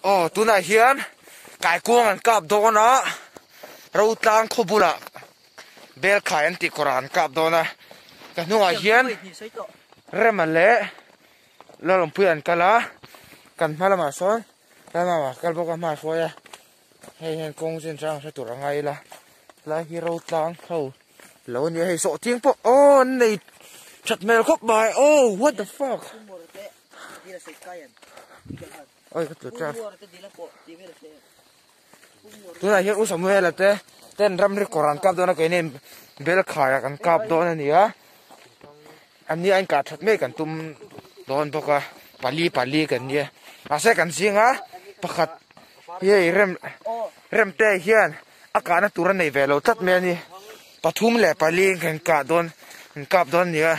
tu na hian kai kuang an kap do na ro tlang khobula bel khai an ti koran kap do na ka nu a hian remale la lom puan kala kan malama son lama wa kal boka ma foya hei hen kong sin chang sa tur ngai la hi ro tlang ho lo ni hei so ting po nei chat mel khop bai what the fuck ôi cái chuột cha tôi là hiện u sắm về là tên ram đi koran cáp đó là cái này bel khai kan cáp đó này nhá anh đi anh cả thật mấy kan tum đón bọc à pali kan nhá à sẽ kan riêng á pakhat ye rem te hian akana turan nei ve lo tat me ni pathum le pali kan ka don cáp đó nhá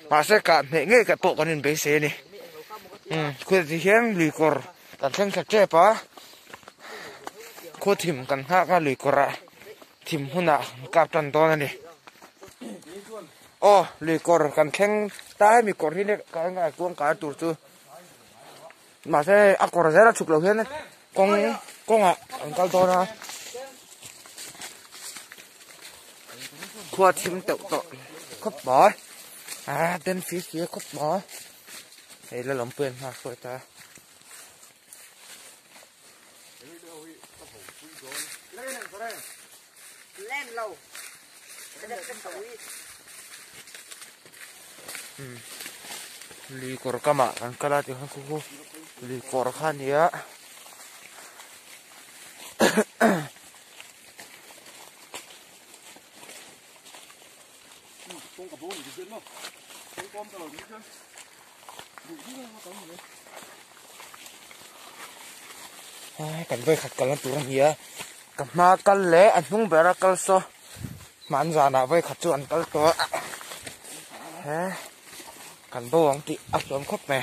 à sẽ cả nghe cái bộ kan in be se ni khu thì hiền lì cor cần xem thật chế pa khu thìm cần ha cái lì cor thìm hôn à cặp tròn to này lì cor cần khen tai mi cor hiền cái ngày cuông cái tụt tu mà thế ác cor ra chụp lâu hiền con à cái to na khu thìm tậu khóc bò tên phía khóc bò đây là lồng pên ha rồi ta lên lâu li kor kama kan kala ti han ku li kor khan ya con cả bố thì chết nó con tao đi chứกันไปขัดกันแล้วตัวนี้กับมากันเละอันนุ่งเบรากันโซมันจานะไปขัดจวนกันตัวกันบ่วงติอักษรครบไหม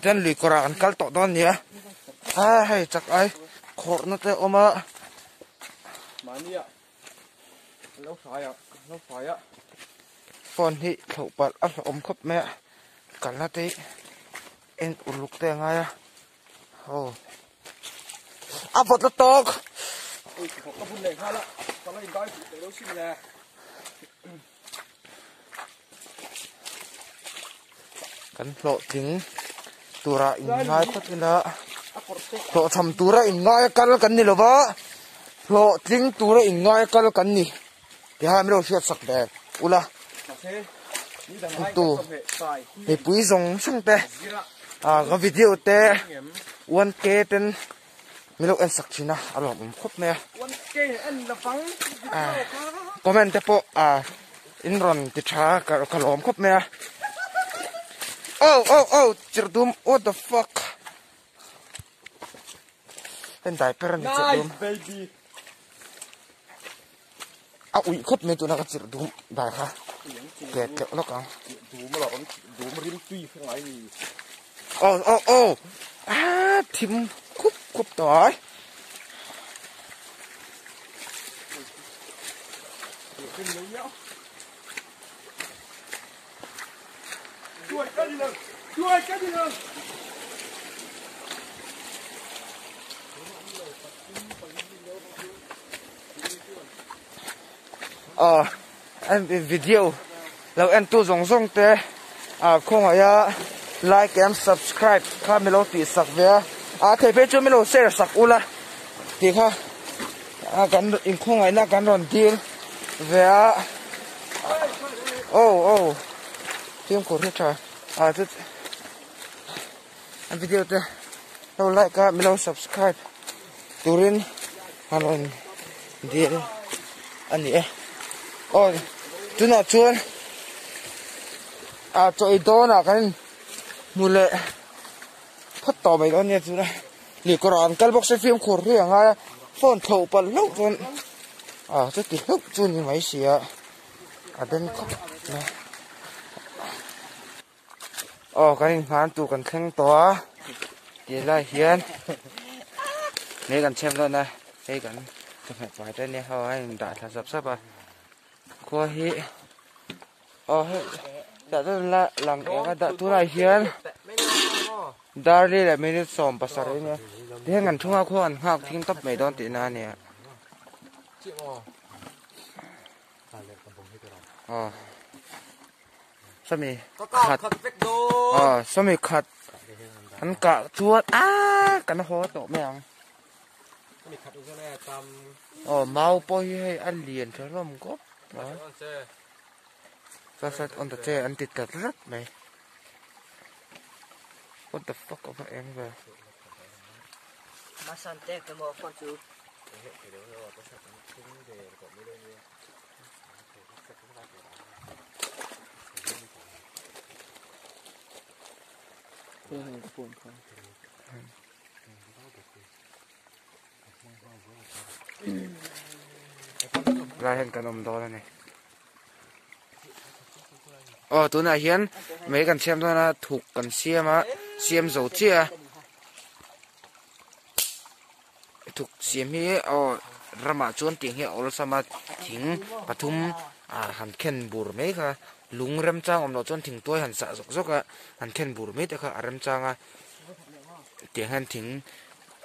เจ้าหลีกรากันกันต่อตอนนี้ให้จักไอ้ขอนั่นแต่ออกมาเนี่ยแล้วไฟฟอนที่ถูกปัดอัดอมครบแม่กันนั่นแต่เอ็นอุลุกแต่ไงปวดตอกก็พุ่งเลยค่ะละตอนแรกยังได้เดี๋ยวชิมเลยกันโผล่ถึงตัวระอินง่ายพัฒนาโผล่ทำตัวระอินง่ายกันนี่หรอวะโผล่ถึงตัวระอินง่ายกันนี่เดี๋ยวให้ไม่รู้เชื่อสักแบบอุล่ะตัวไอ้ปุ๋ยส่งช่างแต่ก็วิดีโอแต่วันเกเป็นไม่รู้เอ็นสักชิ้นนะอารมณ์ครบเนี่ยคอมเมนต์แต่พออินรอนติดช้ากับขลอมครบเนี่ยจิรดุม what the fuck เป็นไดเปอร์นี่จิรดุมอุ้ยครบเนี่ยตัวนักจิรดุมได้ค่ะเก็บแล้วกันดูมาหรอดูมาริมตุยข้างในทิมคุบต่อยช่วยกันดิเลยอันเป็นวิดีโอเราอันตัวส่งแต่คงอย่า like and subscribe ข้าไม่รู้ติดสักเวียเทปจะไม่รู้เสียสักอุละดีค่ะกันอินคงไงนะกันรอนดีเวียเตรียมกดให้ช่วยจุดอันวิดีโอเตะเรา like กันไม่รู้ subscribe ตัวรินฮัลโหลดีอันนี้จุดน่ะชวนจอยโดนกันมูลพัดต่อไปตอนนี้จุดนะหลีกรอนกันบอกใช้ฟิล์มขวดเรื่องไงฟอนถูปันลุกจนจะติดลุกจนยังไม่เสียเดินเข้านะกันผ่านตัวกันแข่งตัวเดี๋ยวได้เฮียนนี่กันเชื่อมแล้วนะ hay cần chụp hình vài tên này thôi đã là sắp sắp à qua hi hết đã tôi là làm cái đã tôi lại hiền đã đi là mình xóm bát sợi nè thế ngành chung học khoan học thêm tập mấy đòn tiền nè sao mi khát sao mi khát anh cả chuột cái nó khó tổ mèo mau bôi hay ăn liền cho nó một đó sao on the chair anh tịt cật rất mày what the fuck of em về mà san té cái mỏ con chú ra hiện cái nồng đó này tối nay hiến mấy cần xem thôi là thuộc cần xem dầu chia thuộc xem hi rama chuan tiếng hiệu là sama tiếng pathum han khen bur mấy ka lung rem chang om lo chuan thing toy han sa zok zok han khen bur mấy te kha rem chang tiếng han thing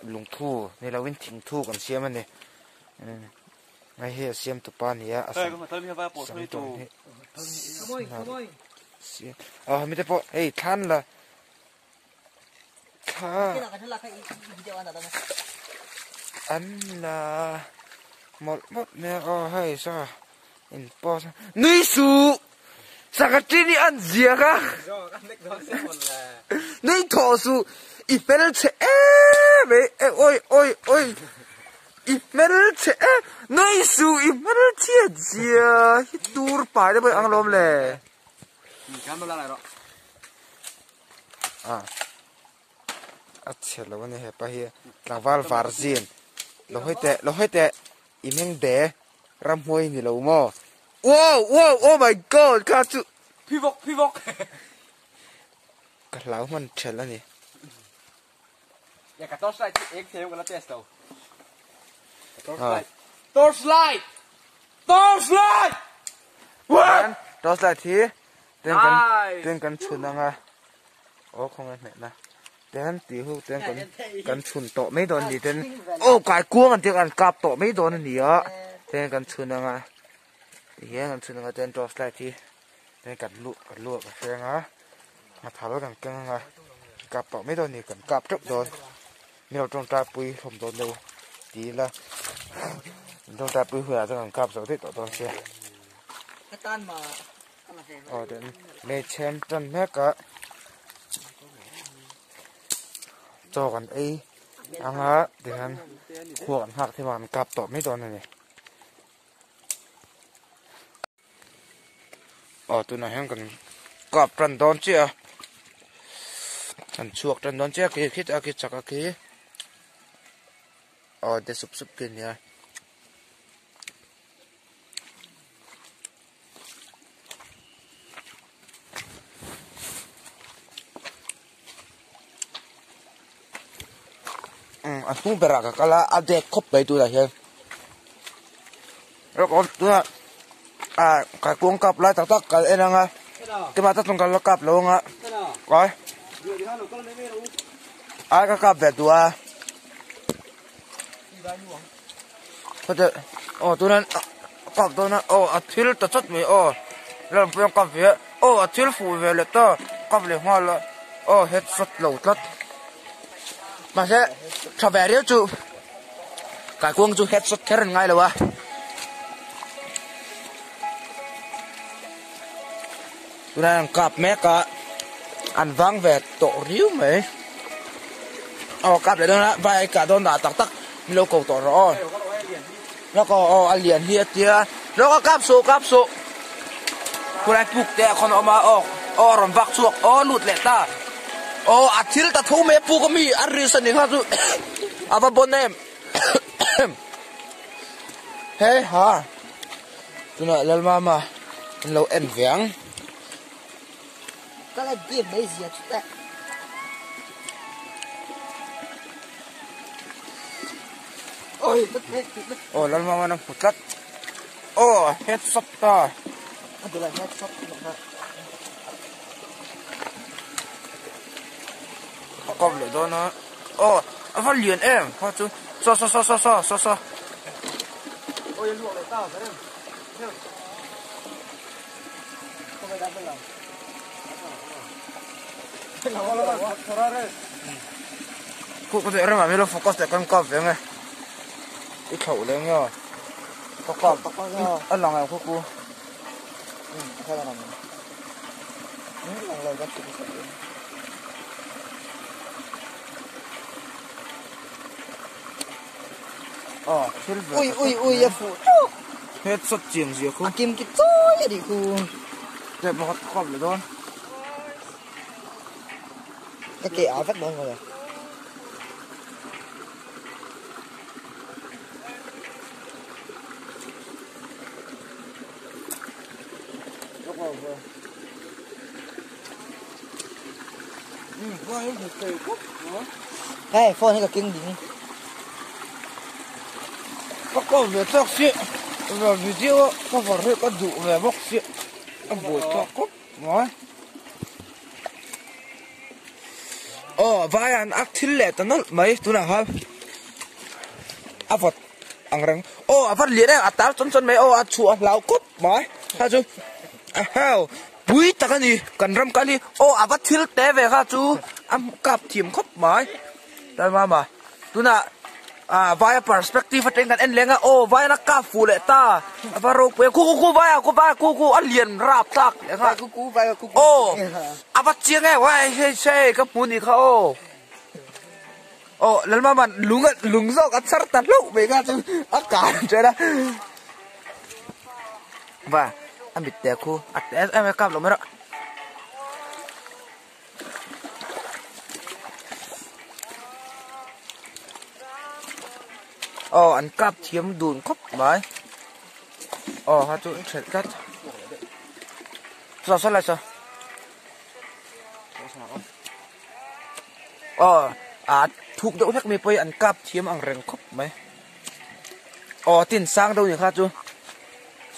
lung thu này là win thing thu cần xem này ngay here xem tụ pa này xem tụ mi te po hey than là anh là một mẹ hay sao in po nuôi su sao cái chuyện này ăn gì à nuôi thỏ su ít bên chế mẹ ôi ít bên chế nuôi su ít bên chế gì à hít tour phải đấy anh lom lệ अच्छा लोगों ने है पाहिए लावाल वार्जिन lohete imeng de ramhoi ni lo mo oh my god ka chu pivok ka lau man chela ni ya ka torchlight ek theo ka la test đâu torchlight torchlight thi ten kan chunanga không nghe nè tên tí hú tên cần chun tổ mấy đòn gì tên cái cuống anh tiếng anh cặp tổ mấy đòn gì á tên cần chun nga thì cần chun nga tên drop lại thì tên cần lụa cái xe nga mà tháo nó cần căng nga cặp tổ mấy đòn gì cần cặp trước đòn nếu trong trà bùi không đòn đâu tí là trong trà bùi hùa cho cần cặp rồi thế tổ đòn xe cái tan mà tên mẹ chen chân mẹ cả choกันไอ้เดี๋ยวนั้นขวานหักที่มันกลับต่อไม่โดนเลยตัวไหนให้กันกลับจันโดนเจ้าจันชวกจันโดนเจ้าคิดจักคิเดี๋ยวสุบกินเนี่ยอันนู้นเป็นอะไรกันล่ะอันเด็กคบไปตัวไหนเชียวแล้วก็ตัวกายกวงกับลายตักกันเองนะที่มาตัดตรงกันแล้วกับลงก้อยก็กับแบบตัวเขาจะตัวนั้นกับตัวนั้นอาทิตย์ตัดชุดมีแล้วเปลี่ยนกับเยอะอาทิตย์ฟูเวลต์กับเลยหัวละเฮ็ดสุดหลุดละมาเช่ชาวแบริโอจูกายกวงจูเฮ็ดสุดแค่ยังไงเลยวะตัวนั้นกับแม่ก็อันวังเวทโตริ้วไหมกับเลยนะไปกะโดนด่าตักมีโลโก้ตัวรอแล้วก็อันเหรียญเฮียเตียแล้วก็กับสุคนไอ้ปลุกแต่คนออกมารำวักสวกหลุดเล็ดตาอาทิตย์ตะทุ่มเมปูก็มีอันรีสันนี่ครับทุอาบนเนมเฮ้ยฮะตัวนั้นแล้วมาเราเอ็นเวียงก็เลยเก็บไม่เสียแต่ oh lalu mama nang putlat oh headshot ta adalah headshot có lẽ đó nó oh phát liền em phát chú so ôi anh luộc lại tao phải không không phải đáp bên lòng cô có thể ra mà mình lo focus để con cọp vậy nghe cái khẩu lên nha có cọp ăn lòng này cô thay là lòng lời rất silver ui ya phụ hết sốt chiềng gì không kim cái tối đi khu để mà cọp lại đó cái kệ áo vắt bông rồi hey phone hay là kinh gì có về tóc xịn và video có vào đây có dụ về bóc xịn ông buổi cho cốc nói vai ăn ác thiên lệ tao nói mấy tôi nào không vật ăn răng vật liệt đấy tao chân mấy chùa lão cốt nói ha chú hao bùi ta cái gì cần râm cái gì vật thiên té về ha chú ăn cặp thiểm khóc nói đây mà tôi nào via perspective trên kan en lenga via na ka fu le ta avaro ku via ku alien rap tak lenga ku via ku abat chiang e wai she ka puni kha lalma man lung zo ka sar ta lu be ga chu akan che da va amit te ku at em ka lo mera ăn cắp thiếm đùn khóc đấy ha chú chết cắt sao lại sao thuộc đậu thắc mi bơi ăn cắp thiếm ăn rừng khóc mấy tin sang đâu nhỉ ha chú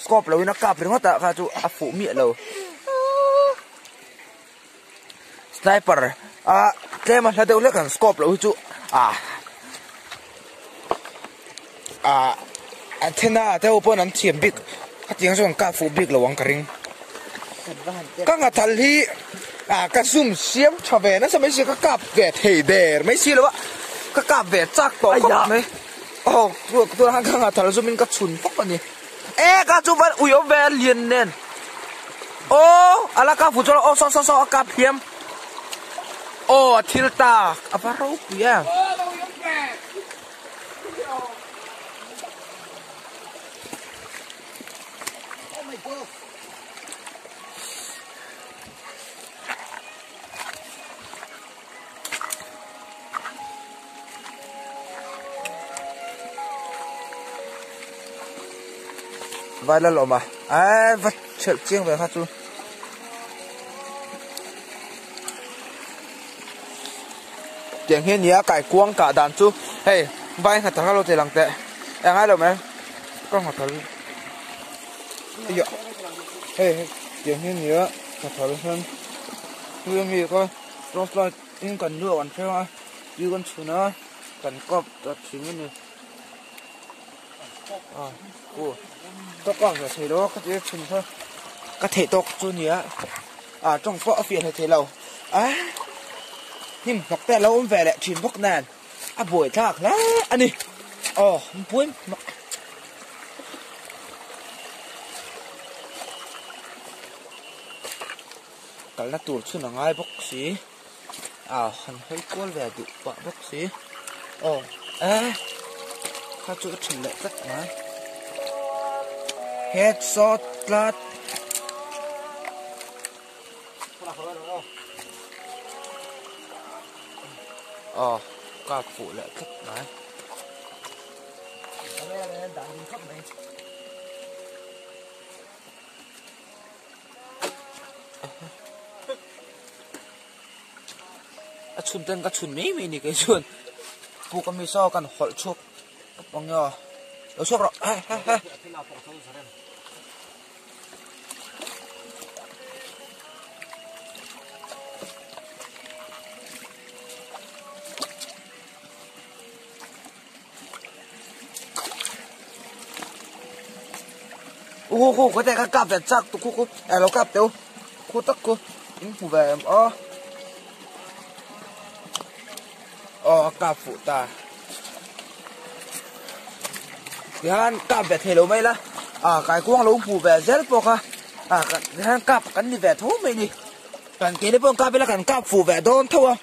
scope lâu nó cắp rừng hết ta ha chú phụ miệng lâu sniper cái mà là đâu lấy cả scope lâu chú antenna theo bọn anh thiểm big các tiếng trong các phụ big là quăng cái ring các ngã thal hi các zoom xiêm cho về nó sẽ mấy cái cặp về thể đề mấy xí đâu các cặp về chắc tổ không mấy tôi hàng các ngã thal zoom in các chun phốc anh các chú vẫn ui về liền nên ala các phụ cho so cặp hiểm tilta apa rau ya vài lần lộn mà vật chợ chiêng về hạt chú tiếng hiên nhía cải cuông cả đàn chú hey vài hạt thằng lo thì lằng tệ em ai đâu mày con hạt thằng hey tiếng hiên nhía hạt thằng hơn hương gì coi trong slide in cần đưa còn theo đi con chú nữa cần cọp đặt chín cái này có con phải thấy đó có thể chừng thôi có thể tộc chú nhía trong võ phiền hay thế lâu nhưng mặcแต่เราvề lại chuyển bốc nàn buổi thạc lá anh đi buổi cái là tụt xuống là ngay bốc xí hắn hơi cuốn về tụt bọ bốc xí các chú chỉnh lại rất ngay headshot lát các phụ lại rất ngay chun tên các chun mấy này cái chun phụ con mi so cần hỏi chụp bông nhỏ đổ xuống rồi cô có thể cặp để chắc tụi cô nó cặp tiêu cô tắc cô phụ về cặp phụ ta thì hắn cặp về thế lâu mấy lá cái quang lâu phụ về rất bốc cái hắn cặp cắn đi về thú mấy đi cần cái đấy bông cặp là cần cặp phụ về đón thua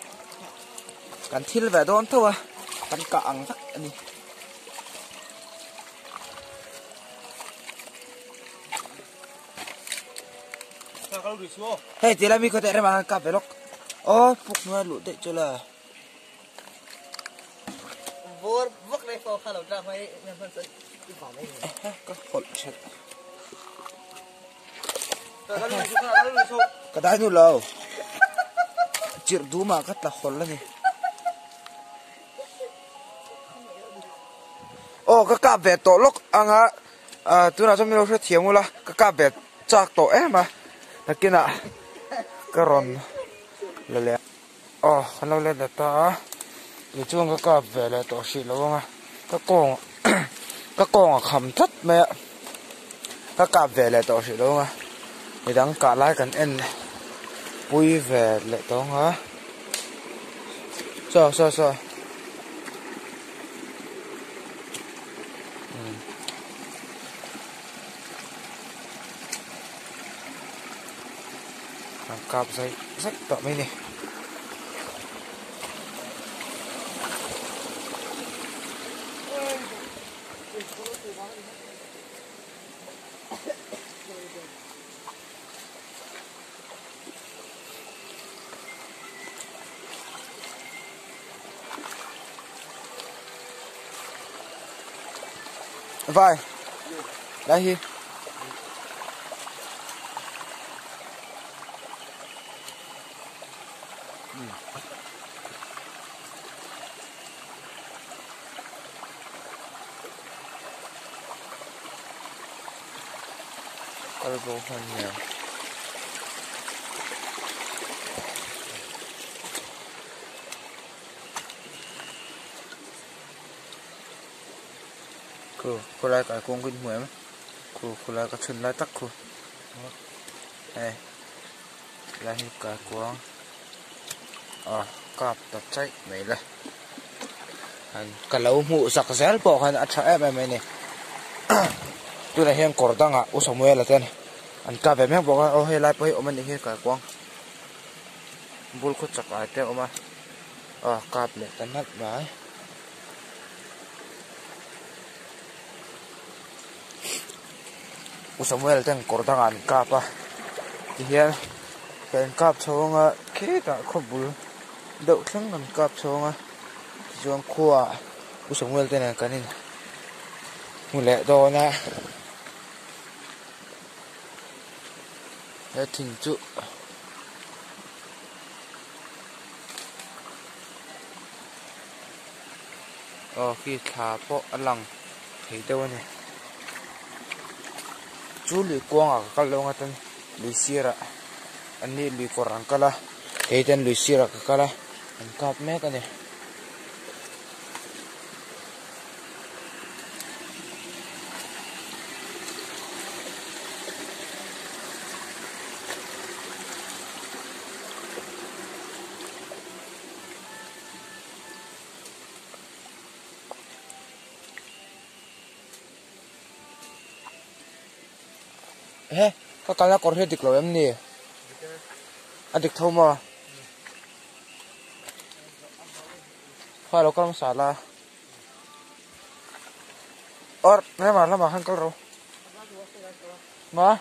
cần thiên về đón thua cần cạn chắc anh hey tila mi ko tere mga kapelok puk na lute chula Vô vứt đây phô khá lâu ra mấy em phân tích cái phòng ấy có hột chết cái đai nu lâu chịu đủ mà cắt là hột lên nè cái cặp về tổ lốc anh tôi nói cho mình sẽ thiếu là cái cặp về chắc tổ em mà là kia nè cái ròn là lẹ khăn lâu lên là ta để chuông cái cặp về là tổ xịt lâu không cái con khẩm thất mẹ cái cặp về là tổ xịt lâu thì đang cả lại cần ăn vui về lại tổ hả sao cặp dây rách tọa mấy này vai đây hi Ở bộ phận nhiều cô lại cái con kinh muối cô lại cái chân lại tắc cô này lại cái con cặp tập chạy mấy này cái lâu mũ sặc rét bỏ hay là chạy em này tôi này hiện cỏ đang u sầu muối là thế này anh cặp về mấy bỏ hay lại bây mình đi cái con bul khut chặt lại thế mà cặp này tan nát vậy u sầu muối là thế cỏ đang ăn cặp thì hiện cái cặp xong cái cả không bul đậu trắng ăn cặp xong chuông khua u sầu muối thế này cái này một lẹ đồ nè để thình trụ khi thả bộ lằng thấy đâu này chú lì quang cái lâu ngay tên lì xì ra anh đi lì koran cái là thấy tên lì xì ra cái là anh cặp mấy cái này cái là còn hết được rồi em nè anh được thâu mà phải đâu có xả là này mà làm mà hàng câu rồi mà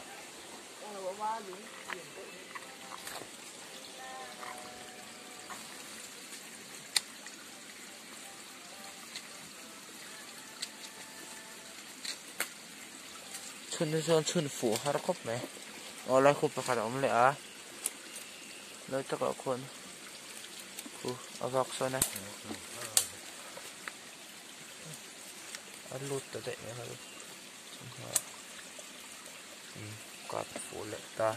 chun phủ har khop này lại khop phải ông lại nơi tất cả con avak so này lút tới đấy nữa thôi cặp phủ lệ ta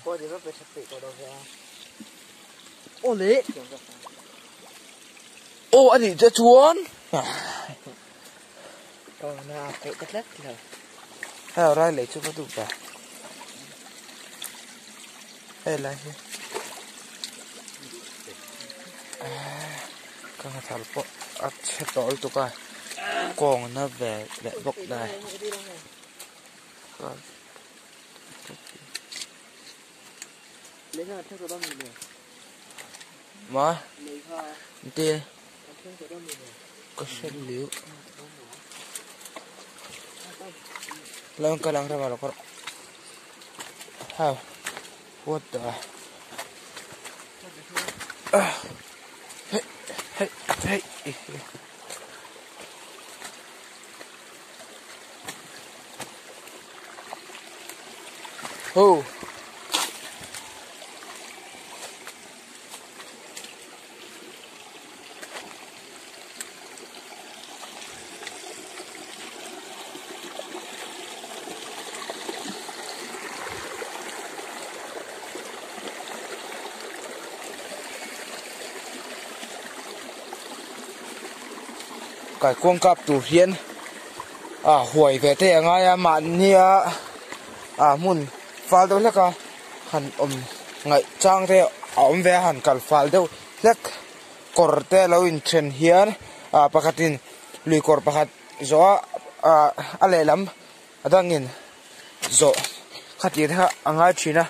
có gì nó phải sắp bị có đâu ra ô lệ ô anh thì cho chuồn còn là cái cắt lát rồi hay ở đây lấy cho nó đủ cả hay là gì cái thằng po ăn chết tối tụi cái con nó về bốc đây lấy ra theo cái đó mình được mà lấy ra tiền theo cái đó mình được có sẽ liu lawan kalang ramah lokor how what the hey hey hey oh cái quang cáp tủ hiên hủy về thế ngay mà nia muốn phá đâu là cả hẳn ngày trang thế về hẳn cả phá đâu lek corte lâu in chen hiên pakatin lui cor pakat zo ale lam adangin zo khati tha anga china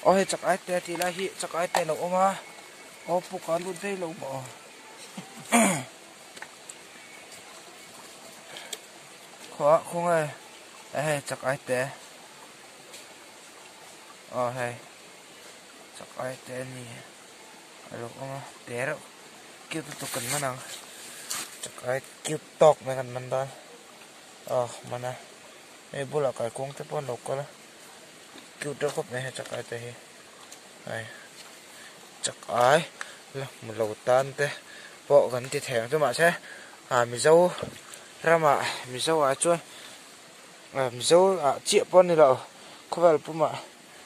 oi chak ai te ti la hi chak ai te lo oma o pu kan lu dei lo mo khó không ơi hay chắc ai té hay chắc ai té nè lúc mà té rồi kêu tụi cần nó nào chắc ai kêu tóc mấy con mình đó mà nè đây bữa là cái con tới bọn lộc coi kêu cho khóc này chắc ai té này chắc ai là một lầu tan té bộ gần thì thèm cho mà sẽ mình dâu ra mà mình dâu chuan mình dâu chia pon này là có phải là mà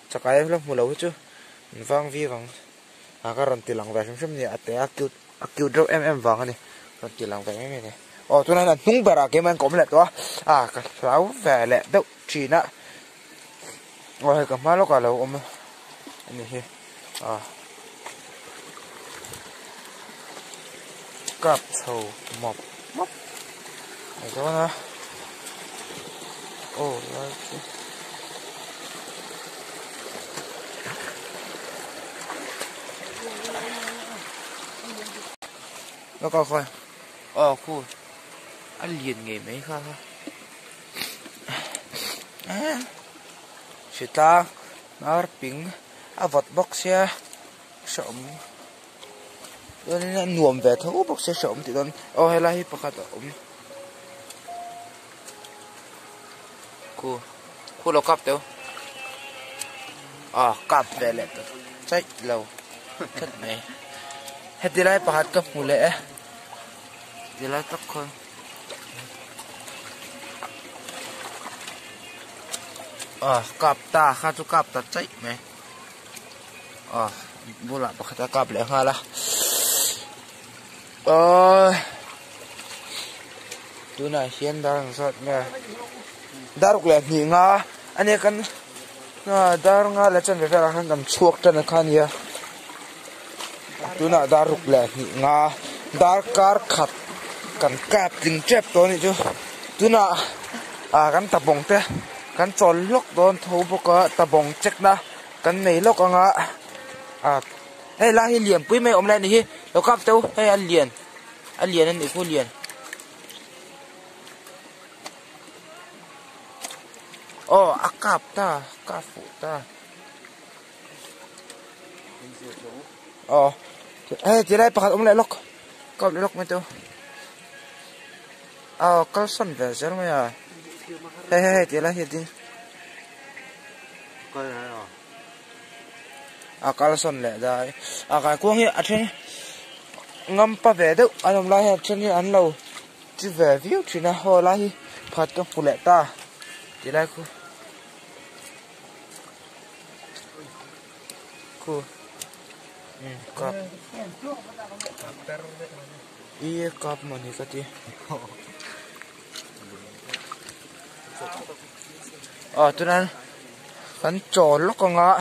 chắc cái lắm một lâu chứ mình vang vi vang cái rần tiền lằng về xem gì té kêu đâu em vang này rần tiền lằng về mấy này tôi nói là nung bờ cái mình cũng lẹ đó cái lão về lẹ đâu chỉ nè rồi cầm má nó cả lâu ôm này cặp sầu mọc móc này đó nè nó coi coi khu anh liền nghề mấy khác chị ta nó ping vật bóc xe sộm rồi nên nuông về thấu bóc xe sộm thì don hay là hi pakat khu lo cặp đâu cặp về lại chạy lâu thật này hết đi lại pakat cặp mù lệ đi lại cặp thôi cặp ta khá chú cặp ta chạy mày bố lại pakat ta cặp lại ha là tôi này hiện đang sốt nè daruk le ni nga ane kan dar nga la chan ve ra kan dam chuak tan khan ya tuna daruk le ni nga dar kar khat kan kap ting chep to ni chu tuna kan tabong te kan chol lok don tho boka tabong chek na kan nei lok anga hey la hi liam pui mai om le ni hi lo kap teu hey an lian an ni ku lian akap ta kafu ta thì đây pakat lại lok cặp lại lok mấy tiêu câu sân về giờ mấy thì đây thì coi này câu sân lại đây cái cuống hiện trên ngâm pa về đâu anh ông lại chân như anh lâu chứ về viu chỉ là ho lại phật cái phụ lệ ta chỉ lại cô cặp iya cặp mà này cái gì tôi nói hắn trò lúc con ngã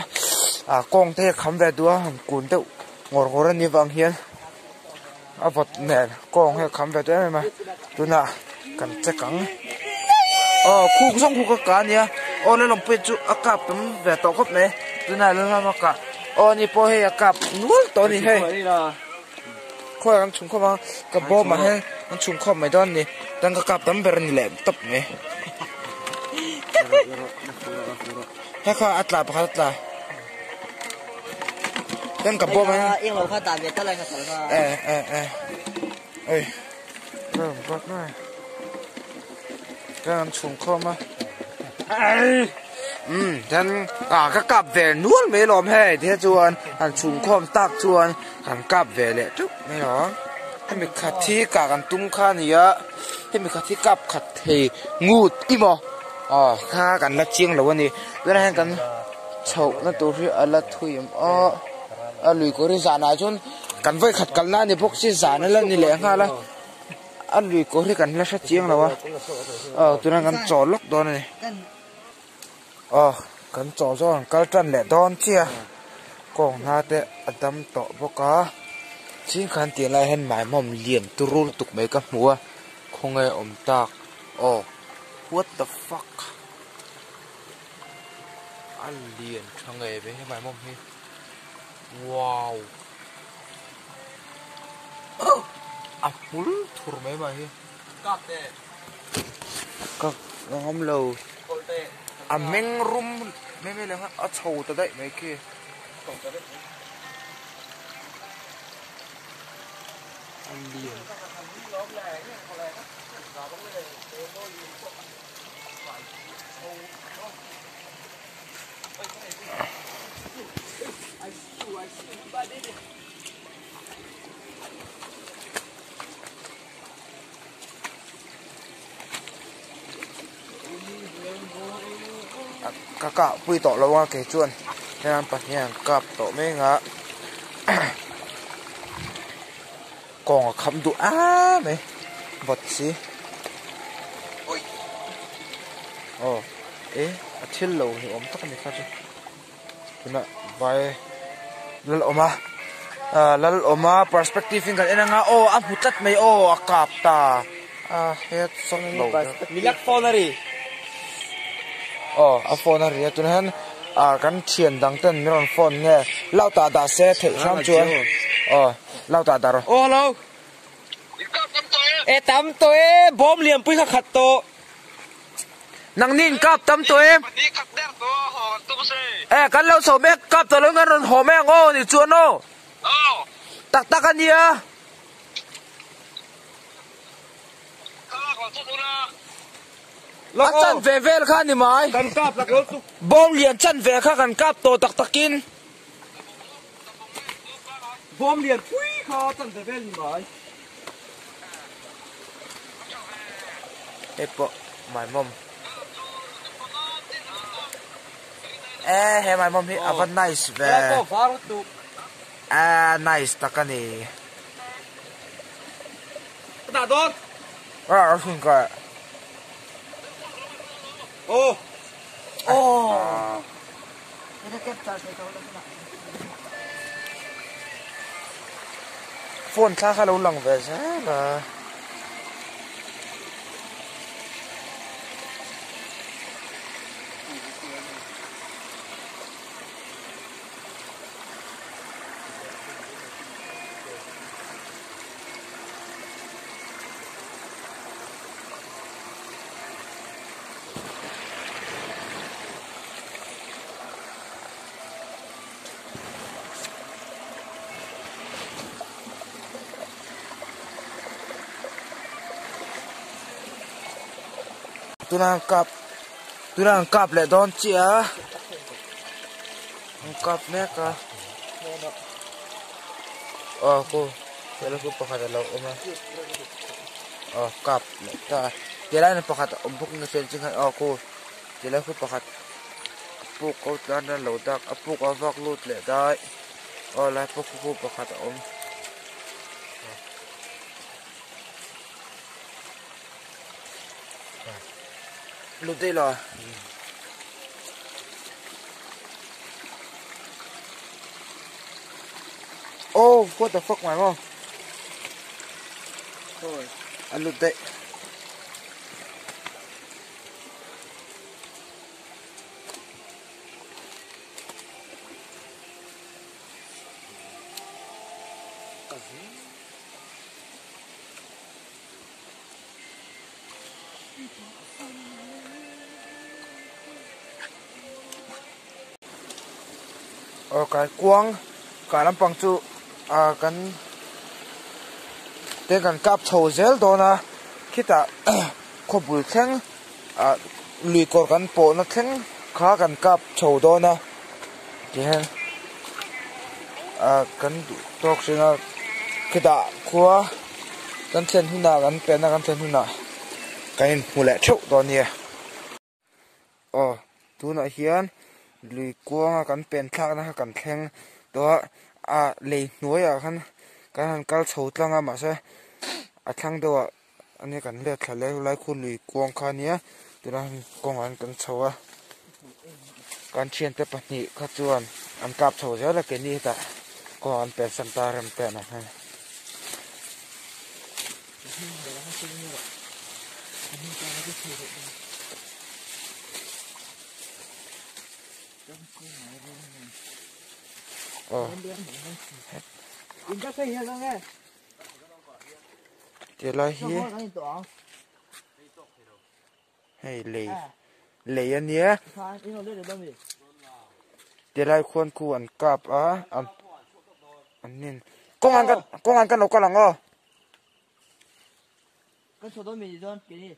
con thế khám về đua hắn cuốn đâu ngồi ngồi như vàng hiền vật nè con hay khám về đấy mà tôi nè cần chắc cắn khu sống khu cá nhá lên lòng pet chú cặp tấm về tàu khóc này tôi nè lên làm cả ni po hay cặp nuốt tôi ni hay khôi ăn chung không cái bò mà hay ăn chung không mấy đòn ni đang cái cặp tấm về ni lẹm tập này hay khá ăn là bắt là đang cái bò mà yên lòng phát tạm biệt tất lại cả ơi bắt này đang chung không màฉันก็กลับเวรนู้นไม่ลมให้ที่จวนหันชุมคอมตักจวนหันกลับเวรเลยจุ๊บไม่หรอให้มีขัดที่กากันตุ้มข้านี่อะให้มีขัดที่กลับขัดเทงูดอีหมอข้ากันละเจียงแล้ววันนี้แล้วให้กันเฉานั่นตัวที่อะไรถุยลุยก็ริสานาจนกันไว้ขัดกันนั่นนี่พวกสิสานั่นแล้วนี่แหละข้าละลุยก็ริกันละเจียงแล้ววะตัวนั้นกันจ่อล็อกโดนนี่กันจ่อจ่อกันจันแหละดอนเชียกองนาเตะอดัมโตบกะชิ้นขันเตียนไรเห็นหมายม่อมเหลี่ยมตุรุตุกเมกับหัวคงไงอมตากwhat the fuck อันเหลี่ยมช่างไงไปให้หมายม่อมนี่ว้าวมุลทุรไม่มาเฮ้กับเตะก็งอมเราเม่งรุมไม่เลยฮะโชว์ตัวได้ไหมคืออันเดียวกะปุยต่อแล้วว่าเกจวนในนั้นปัจจัยกับต่อไม่งะกองคำดูไหมบทสิอาทิตย์เราเห็นอมตักนี่ครับคุณน่ะไปแล้วออกมาแล้วออกมา perspective กันเองนะผู้จัดไม่กับตาเฮ็ดส่งเรามีลักฟอนารีฟอนอะไรตัวนั้นกันเชียนดังเต้นมีรอนฟอนเนี่ยเล่าตาดาเซ่เถอะช่างจวนเล่าตาดาเราเราตำตัวบอมเหลี่ยมปุ้ยขัดโตนังนินกับตำตัวกันเราสอบแม่กับตัวแล้วกันหอแม่งนี่จวนตักกันเนี่ยจันเวลข้านี่ไหมกันกาบหลักรถบอมเหลี่ยมจันเวลข้ากันกาบโตตักกินบอมเหลี่ยมปุ้ยข้าจันเวลนี่ไหมปะหมายมั่มเฮ้หมายมั่มพี่อัน nice เว้nice ตักกันนี่ตาโดนคุณก็ฝนข้าเราหลังเวสละ tunang kap le don chia kap ne ka cô giờ là khu pakhat lo ôm cặp ta giờ là pakhat buk na sen ching cô giờ là khu pakhat buk ko tan na lo tak buk avak lut le dai la khu pakhat lut đây là what the fuck my mom thôi ăn lụt đấy cái quang cái làm bằng chu cái tên cái cáp thầu gel đó na khi ta có bụi theng lùi cột cái bộ nó theng khá cái cáp thầu đó na thì hen cái tóc xin là khi ta qua cái chân hun na cái pen na cái chân hun na cái mù lẹ chậu đó nè tu na hiền lùi qua cái pen thang na cái theng đó lấy nuôi khăn cái hàng cá sấu lăng mà sẽ thang đó anh ấy cần lết lại khuôn lùi quăng khăn nhé từ đó quăng ăn cần sấu cần chiên tới bát nhị khát chuan ăn cạp sấu rất là cái gì ta quăng ăn bẹt santa rem bẹt này thì là hi hay lấy anh nhé thì là khuôn khu ăn cạp ăn nên công an cái nấu cái lằng cái số đó mình gì cái gì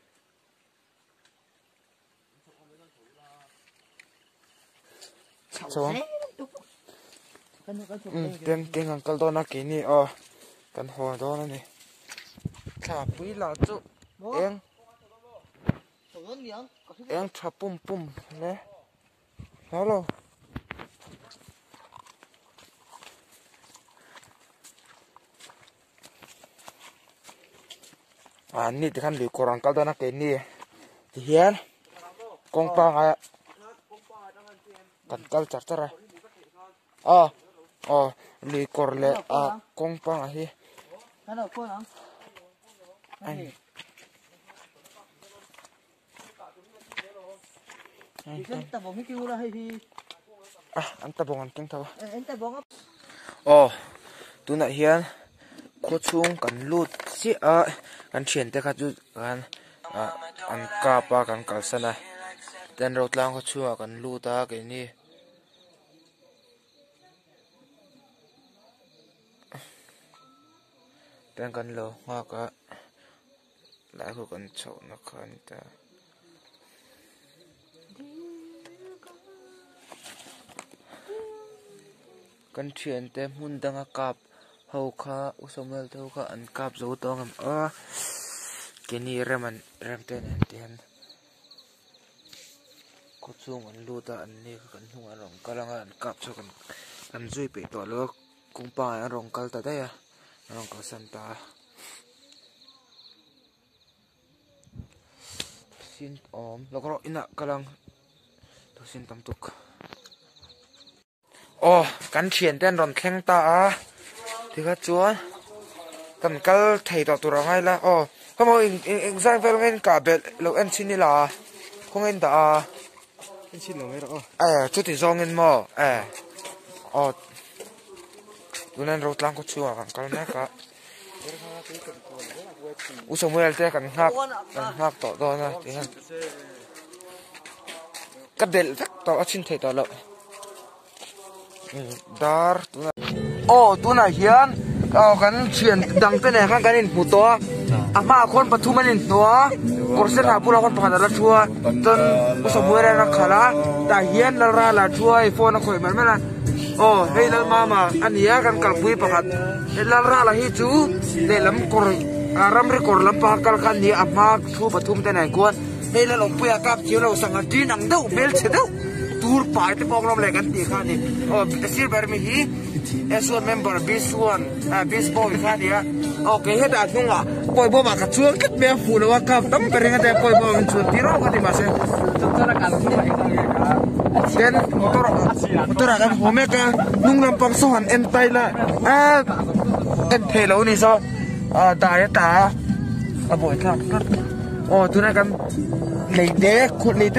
số tiếng ăn cái đó nó cái này cái hồ đó này thả bụi là chú em thả pum nè hello ini kan di korang kal dana ke ini hian kongpang kan kal charter li korle kongpang hi hello phone anh ta bong cái kêu ra hay thì anh ta bong anh tiếng thâu anh ta bong tu nãy hian cô chung cần lút xí cần chuyển tới các chú cần ăn cà pa cần cào sân này tên rau lang cô chung cần lút ta cái này tên cần lô hoa cả lại cô cần chậu nó cần ta cần chuyển tới mun đang cạp hậu kha usomel thâu kha an kap zo to ngam kini rem ten ten ko chung an lu ta an ni kan hung an rong kalanga an kap cho kan zui pe to lo kung pa an rong kal ta da ya rong ka san ta sin lo ko ina kalang to sin tam tuk kan chien ten ron thleng ta thì các chúa cần cal thầy tọt tụi ngay là không có exam về ngay cả biệt lâu anh xin đi là không anh đã anh xin lâu ngay đó chút thì do ngay mò tụi nên rốt lang có chúa cần cal mấy cả usung mua cái cần ngáp tọt đó nè thì hả cái biệt tọt xin thầy tọt lâu dar tu na hian kan chian dang te ne kan in pu to ama khon pathu manin to korsen ha pula khon phana la thua ton usamuera na khala ta hian la ra la thua phone khoi man mala oh hei lal mama ania kan kalpui pakhat hei lal ra la hi chu le lam kor ram ri kor lam pa kal kan ni ama thu pathum te nai kon hei lal ong puya kap chiu lo sanga tin ang deuh bel che deuh tur pai te pok lom le kan ti kha ni oh silver mi hi S1 member B1 baseball kha dia okay he da thunga koi bo ma ka chuang kit me fu lo wa kap tam pe renga te koi bo min chu ti ro ka ti ma se then motor kan home ka nung lam pang so han en tai la en the lo ni so ta ya ta boy ka oh tu na kan le de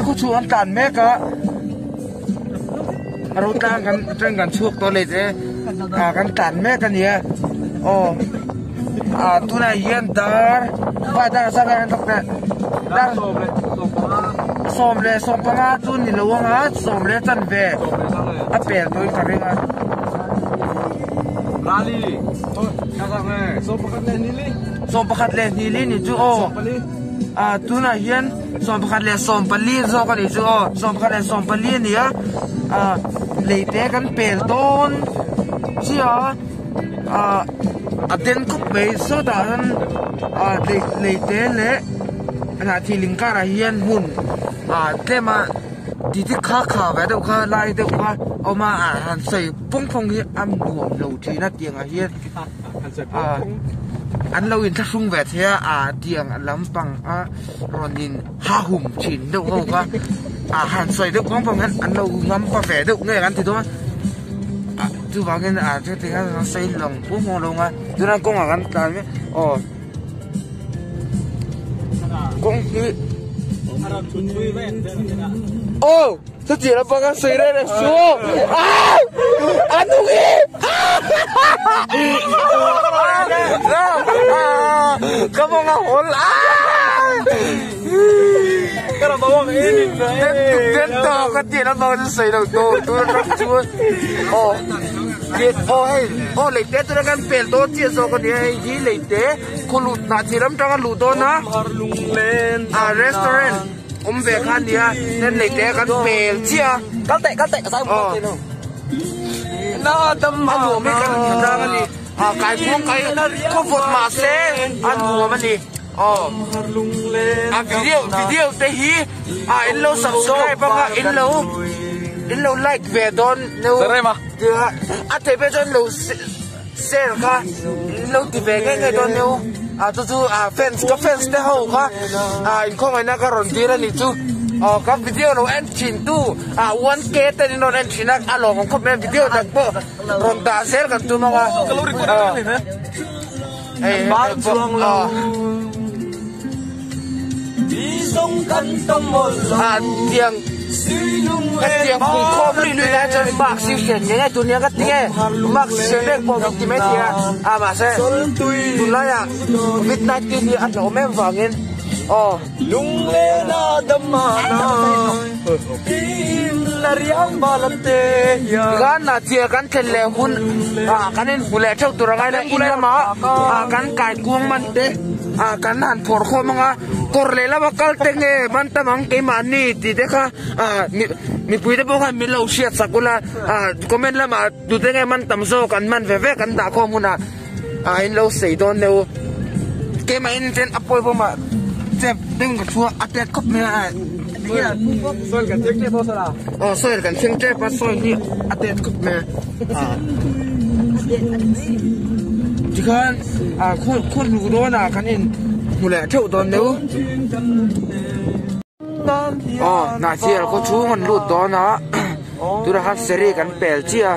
khu chu an tan me kaเราตั้งกันเรื่องกันช่วงตัวเลยเจ้กันตันแม่กันเนี่ยโอ้ตัวไหนเย็นดาร์ว่าดาร์สักอย่างตกเนี่ยดาร์ส้มเลยส้มปังอาตุนนี่ละวงอาส้มเลยจันเบะเปลี่ยนตัวกันเรื่องลาลีข้าสั่งเลยส้มประคัดเลนี่ลี่ส้มประคัดเลนี่ลี่นี่จูโอตัวไหนเย็นส้มประคัดเลส้มปลีส้มกันนี่จูโอส้มประคัดเลส้มปลีเนี่ยเลยเตะกันเปลี่ยนต้นเชียวเดินคุบไปสุดท้ายเลยเตะเลยนาทีลิงการะเฮียนหุ่นเตะมาที่ข้าแบบเดียวข้าไล่เดียวข้าเอามาใส่ปุ้งพงที่อันหลวมเหลวทีน่าเตียงเฮียนอันเราอินทักซุงแบบเทียเตียงลำปังรอนินห้าหุ่มฉินเดียวเขาหันใส่เด็กของผมอันเรางำปลาแฝดเด็กเงี้ยกันทีตัวจู่บางทีจะถึงกันใส่ลงปุ๊บมองลงดูนั่นกงกันตายไหมอ๋อกงที่โอ้สุดที่เราปกันใส่ได้เลยชัวอันนี้ก็มองเอาหัวKalau bawa ini, Gento kan dia nak bawa selesai dah tu nak cuma oh lete tu kan pel tu dia so kan dia ini lete kulut nak siram jangan ludo na restaurant bekan dia dan lete kan pel dia kate saya mau tu nah teman aku mereka jangan ni kai pun kai comfort mase aku mana video te hi in lo subscribe pa in lo like ve don no Sarema te pe don lo share ka lo ti ve ngai don no tu fans te ho ka in khong ai na ka ron ti ra ni chu ka video lo en chin tu 1k te ni no en chin na a lo ko me video tak po ron da share ka tu ma ka kalau record ni na bang chuang lo sông cắn tâm một tiếng cùng khom lì lì lên cho bạc siêu tiền nhé tụi nhé cái tiếng bạc siêu đẹp bộ thì mấy tiếng mà sẽ tụi nói Việt Nam tin thì ăn lẩu mềm vàng yên lung lên đâm mà là riang balate gan là chia gan thèn lẻ hun gan nên phụ lẻ theo tụi ngay là in là mà gan cài cuông man thế gan hàn phổi khom mà Korlela bakal tenge mantamang kay mani ti deka mi puide po kan mi low shit sakula comment lama tu tenge mantam so kan man veve kan da ko muna in low say don no kay ma in ten apoy po ma tep ding ko chua atet kop me soil kan tek te po sala soil kan tek te pa soil ni atet kop me jikan kun lu do na kan in mulai cakap tuan tu. Nak sial kau cuma lut tuan na. Tu dah hat seri kan pel cia.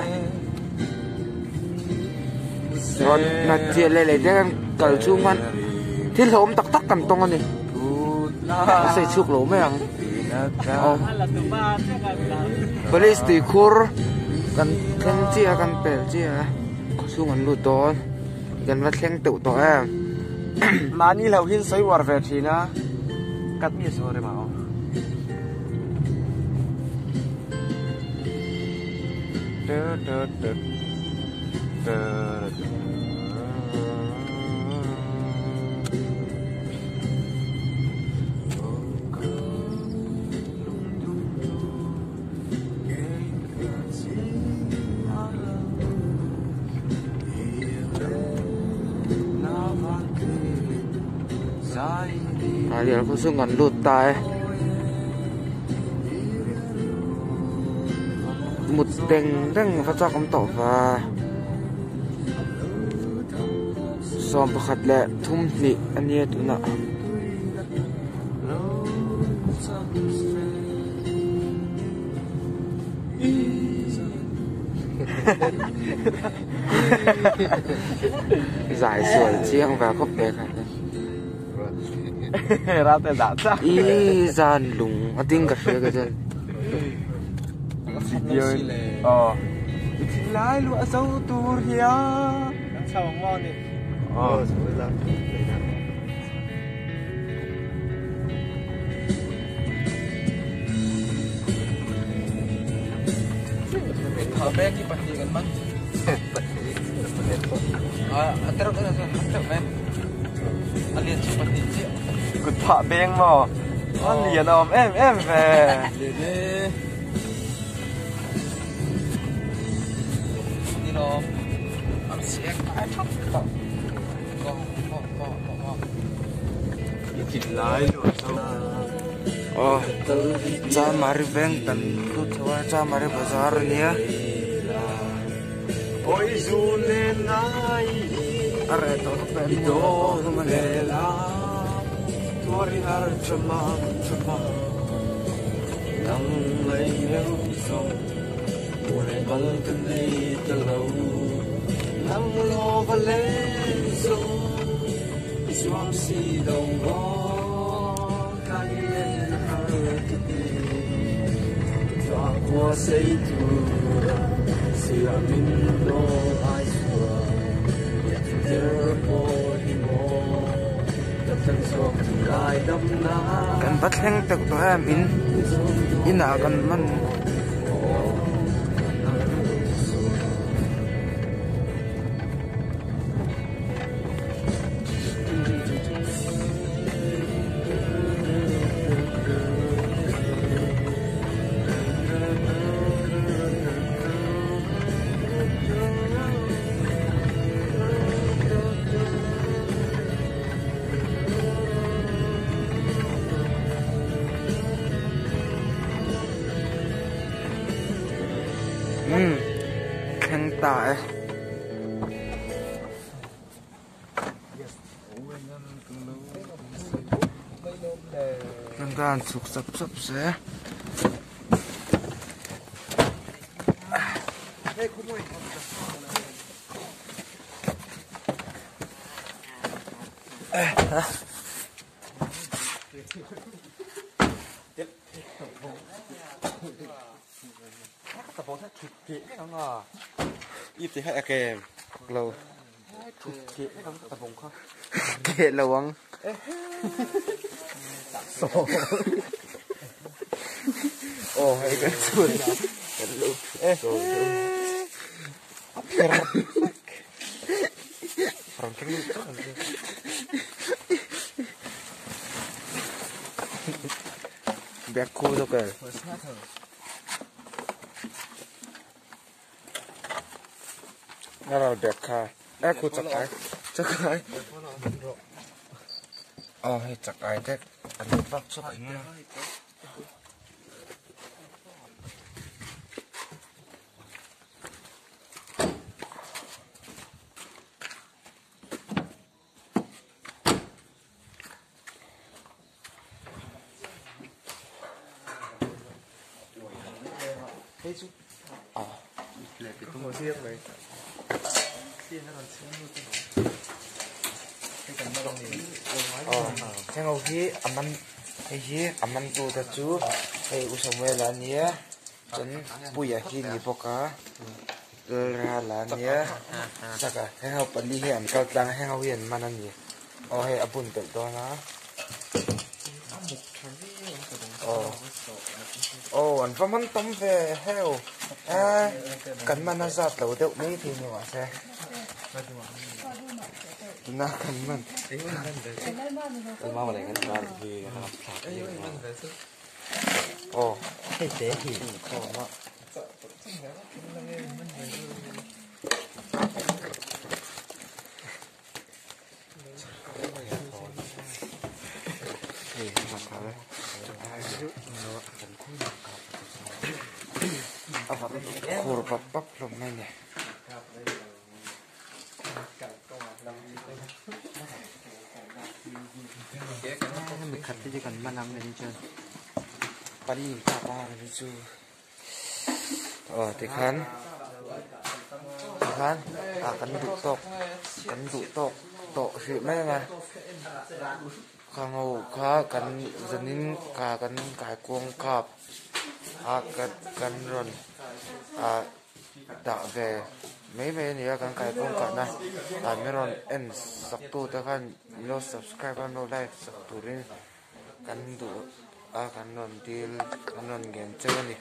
Tuan nak sial lele dia kan kal cuma. Til lom tak kan tong ni. Saya cuk lom yang. Polis di kur kan keng cia kan pel cia. Kau cuma lut tuan. Kan vat keng tu tuan. mà ni lâu hin sấy war về thì na cắt mi số đấy mà เดี๋ยวเขาซึ่งกันหลุดตายหมุดเด้งเด้งพระเจ้าคำตอบว่าซ้อมประคัดและทุ่มสิอันนี้ตุนะgiải sửa chiêng và khóc bè khả ra tên đã chắc ý gian lùng ở tiếng cà phê cái chân thì lái lụa sâu tu hiya chào ngon đi thở bé như bật gì gần mắt terus terus men alien sih bật gì chứ cứ thả beng mà ăn liền om em về đi đâu ăn xiếc ai thóc có thì lái lụa sâu cha mari veng tan tu thua cha mari bazar nia ôi dù lên ai are to pe do malela tori har chama nang lay nêu sông ôi băng thân đi từ lâu nang lo và lên sông xóa xì đầu ngõ khai lên har cho qua xây tu xia min lo ai xua kan bat heng tek to am ina kan man khen tại đang gan sụp sập sẽ tập bóng thịt kỹ không à ít thì hay kèm lâu thịt kỹ không tập bóng không kệ lâu không hay cái chuột bé cô đâu kìa nghe là đẹp khai cô chặt cái hay chặt cái thế anh bắt xuất nha không có riêng đấy thế ngầu khi aman tu ta chú hay usome là nia chân puya khi ni poka ra là nia saka hay học bali hiền cao tăng hay học hiền manan ni hay abun tự đó na anh phải mang tấm về heo cần mana ra tàu đậu mấy thì nhiều xe na cần man tôi mau lại ngân ra thì làm sạch hay thế thì không ạ รมนั่นเนี่ยmình khát cái gì cần mà làm này chơi bà đi cả ba này chú thì khán cần đủ tộc tổ sự mấy mà khang hậu khá cần dân nín cả cần cải cuồng cọp cần run tạo về mấy này cần cải cuồng cọp này mấy run en sắp tu tới kan no subscribe no like sắp tu đi cần đủ cần run deal cần run game chơi này